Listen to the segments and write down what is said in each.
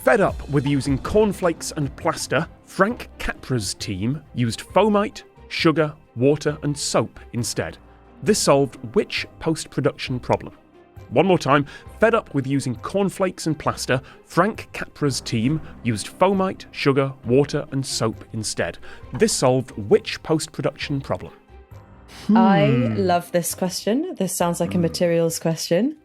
Fed up with using cornflakes and plaster, Frank Capra's team used foamite, sugar, water and soap instead. This solved which post-production problem? One more time. Fed up with using cornflakes and plaster, Frank Capra's team used foamite, sugar, water and soap instead. This solved which post-production problem? I love this question. This sounds like a materials question.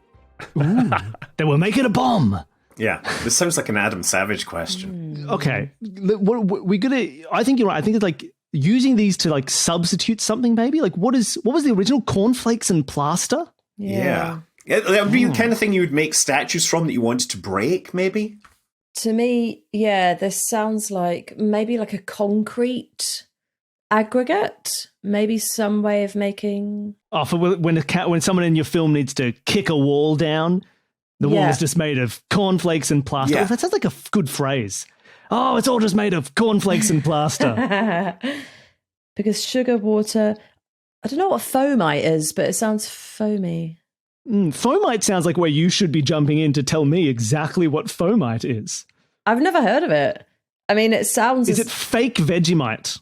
They were making a bomb. Yeah, this sounds like an Adam Savage question. Okay, we're gonna. I think you're right. I think it's like using these to like substitute something. Maybe like what was the original cornflakes and plaster? Yeah. That would be the kind of thing you would make statues from that you wanted to break. Maybe. To me, yeah, this sounds like maybe like a concrete aggregate. Maybe some way of making. Oh, for when someone in your film needs to kick a wall down. The wall is just made of cornflakes and plaster. Yeah. Oh, that sounds like a good phrase. Oh, it's all just made of cornflakes and plaster. Because sugar, water, I don't know what foamite is, but it sounds foamy. Foamite sounds like where you should be jumping in to tell me exactly what foamite is. I've never heard of it. I mean, it sounds... Is it fake Vegemite?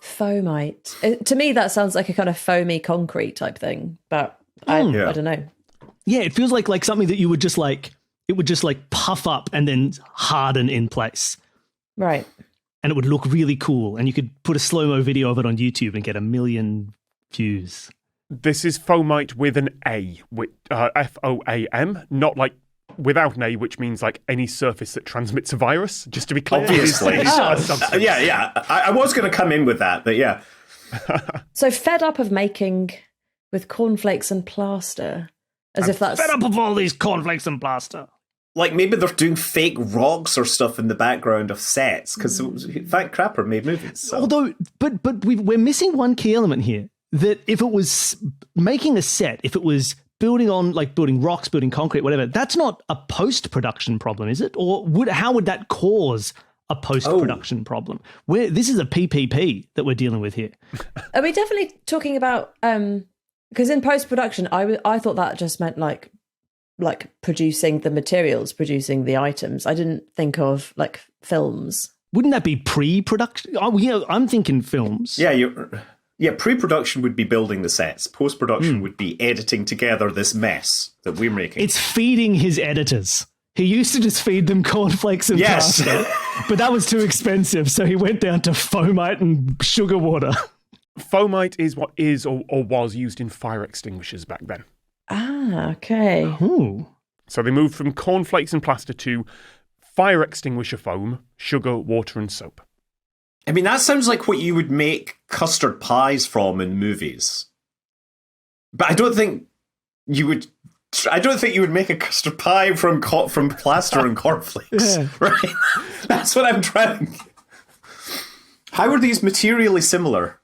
Foamite. To me, that sounds like a kind of foamy concrete type thing, but I don't know. Yeah, it feels like something that you would just like, it would just like puff up and then harden in place. Right. And it would look really cool. And you could put a slow-mo video of it on YouTube and get 1 million views. This is foamite with an A, with F-O-A-M, not like without an A, which means like any surface that transmits a virus, just to be clear. Obviously. Yeah. I was going to come in with that, but yeah. So fed up of making with cornflakes and plaster, if that's... Fed up of all these cornflakes and plaster. Like maybe they're doing fake rocks or stuff in the background of sets, because Frank Capra made movies. So. Although, but we're missing one key element here, that if it was making a set, if it was building rocks, building concrete, whatever, that's not a post-production problem, is it? Or how would that cause a post-production problem? This is a PPP that we're dealing with here. Are we definitely talking about... Because in post-production, I thought that just meant like producing the materials, producing the items. I didn't think of like films. Wouldn't that be pre-production? I'm thinking films. Yeah, pre-production would be building the sets. Post-production would be editing together this mess that we're making. It's feeding his editors. He used to just feed them cornflakes and pasta, but that was too expensive, so he went down to foamite and sugar water. Foamite is what is or was used in fire extinguishers back then. Ah, okay. Ooh. So they moved from cornflakes and plaster to fire extinguisher foam, sugar, water and soap. I mean, that sounds like what you would make custard pies from in movies. But I don't think you would make a custard pie from plaster and cornflakes. Yeah. Right? That's what I'm trying. How are these materially similar?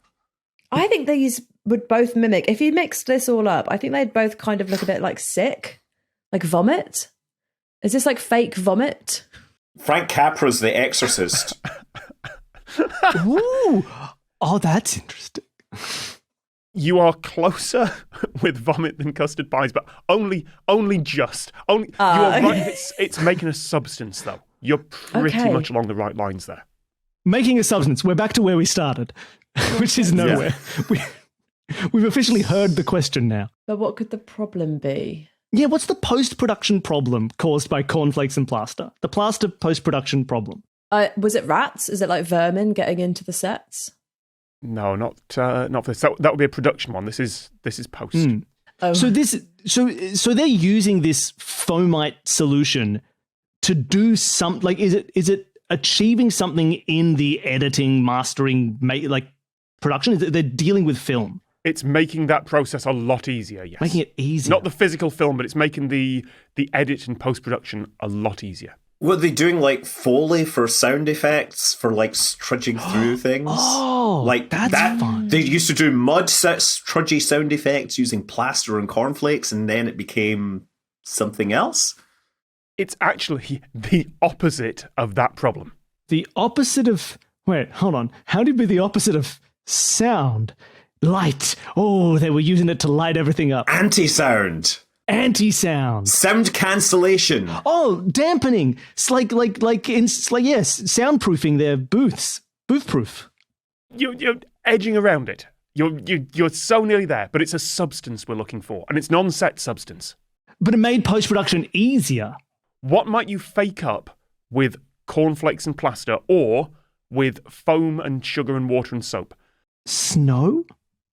I think these would both mimic. If you mixed this all up, I think they'd both kind of look a bit like sick, like vomit. Is this like fake vomit? Frank Capra's The Exorcist. Ooh. Oh, that's interesting. You are closer with vomit than custard pies, but only just. You are right. It's making a substance, though. You're pretty much along the right lines there. Making a substance. We're back to where we started, which is nowhere. Yeah. We've officially heard the question now. But what could the problem be? Yeah, what's the post-production problem caused by cornflakes and plaster? The plaster post-production problem. Was it rats? Is it like vermin getting into the sets? No, not for this. That would be a production one. This is post. Oh. So they're using this foamite solution to do some, like, is it achieving something in the editing, mastering, production? Is it, they're dealing with film? It's making that process a lot easier, yes. Making it easier. Not the physical film, but it's making the edit and post-production a lot easier. Were they doing like Foley for sound effects, for like trudging through things? Oh, like that's fun. They used to do trudgy sound effects using plaster and cornflakes, and then it became something else? It's actually the opposite of that problem. The opposite of... Wait, hold on. How do you be the opposite of sound? Light. Oh, they were using it to light everything up. Anti-sound. Anti-sound. Sound cancellation. Oh, dampening. It's like yes, soundproofing their booths. Booth-proof. You're edging around it. You're so nearly there, but it's a substance we're looking for, and it's non-set substance. But it made post-production easier. What might you fake up with cornflakes and plaster, or with foam and sugar and water and soap? Snow?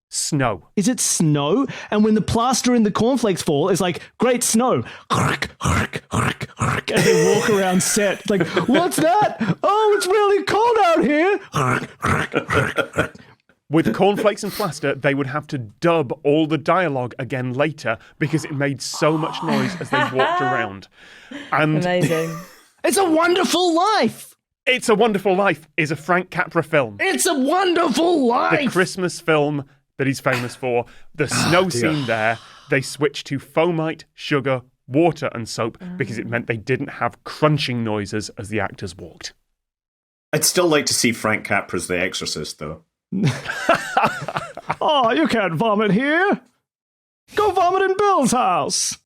Snow. Is it snow? And when the plaster and the cornflakes fall, it's like, great snow. And they walk around set. It's like, what's that? Oh, it's really cold out here. With cornflakes and plaster, they would have to dub all the dialogue again later because it made so much noise as they walked around. And Amazing. It's a Wonderful Life. It's a Wonderful Life is a Frank Capra film. It's a Wonderful Life. The Christmas film that he's famous for. The snow scene there, they switched to foamite, sugar, water and soap because it meant they didn't have crunching noises as the actors walked. I'd still like to see Frank Capra's The Exorcist, though. Oh, you can't vomit here. Go vomit in Bill's house.